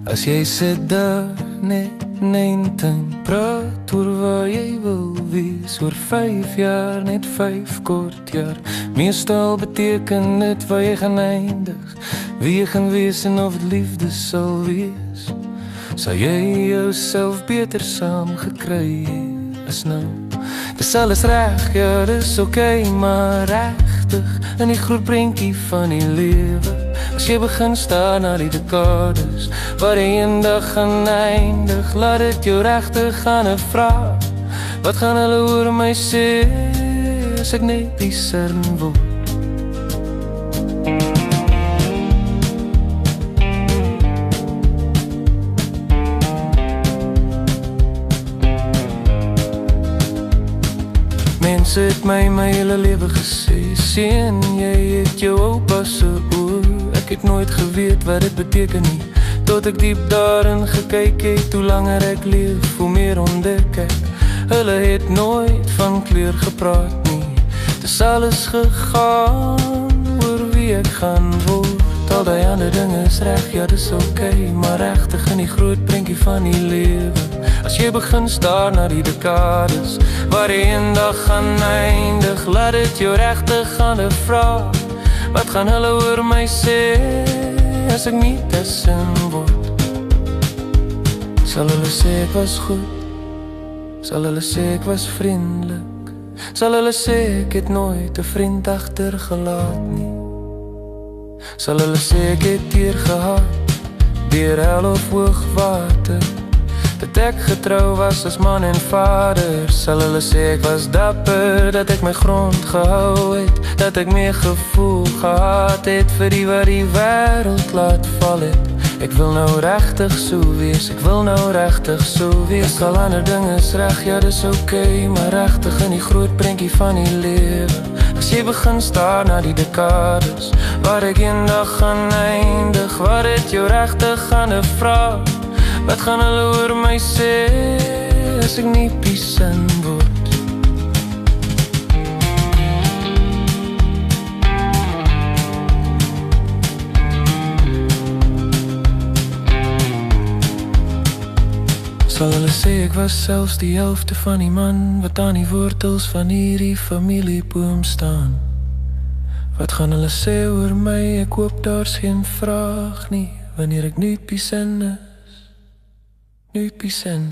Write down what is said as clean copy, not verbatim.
As jy sit daar net en praat oor waar jy wil wees oor 5 jaar, net 5 kort jaar. Meestal beteken dit waar jy gaan eindig, wie jy gaan wees en of het liefde sal wees. Sal jy jouself beter saam gekry as nou? Dis alles reg, ja dis oké, maar regtig in die groot prentjie van die lewe. As jy begin staan na die dekades waar jy eendag gaan eindig, laat dit jou regtig gaan en vra, wat gaan hulle oor my sê as ek net die cern word? Mense het my hele lewe gesê, seun, jy het jou oupa se oor. Ek het nooit geweet wat dit beteken nie, tot ek diep daarin gekyk het. Hoe langer ek leef, hoe meer ontdek ek, hulle het nooit van kleur gepraat nie. Dis alles gegaan oor wie ek gaan word. Al die ander dinge is reg, ja dis oké, maar regtig in die groot prentjie van die lewe. As jy begin staar na die dekades waar jy eendag gaan eindig, laat dit jou regtig gaan en vra, wat gaan hulle oor my sê as ek nie tussen word? Sal hulle sê ek was goed? Sal hulle sê ek was vriendelik? Sal hulle sê ek het nooit 'n vriend agtergelaat nie? Sal hulle sê ek het hier gehad, deur hel of hoogwater, dat ek getrou was as man en vader? Sal hulle sê ek was dapper, dat ek my grond gehou het, dat ek meer gevoel gehad het vir die wat die wêreld laat val het? Ek wil nou regtig so wees, ek wil nou regtig so wees. Al ander dinge is reg, ja dis oké, maar regtig in die groot prentjie van die lewe. As jy begin staar na die dekades waar ek eendag gaan eindig, waar dit jou regtig gaan en vra, wat gaan hulle oor my sê as ek nie piesin word? Sal hulle sê ek was selfs die helfte van die man wat aan die wortels van hierdie familieboom staan? Wat gaan hulle sê oor my? Ek hoop daar's geen vraag nie, wanneer ek nu piesin is. Nu piesin.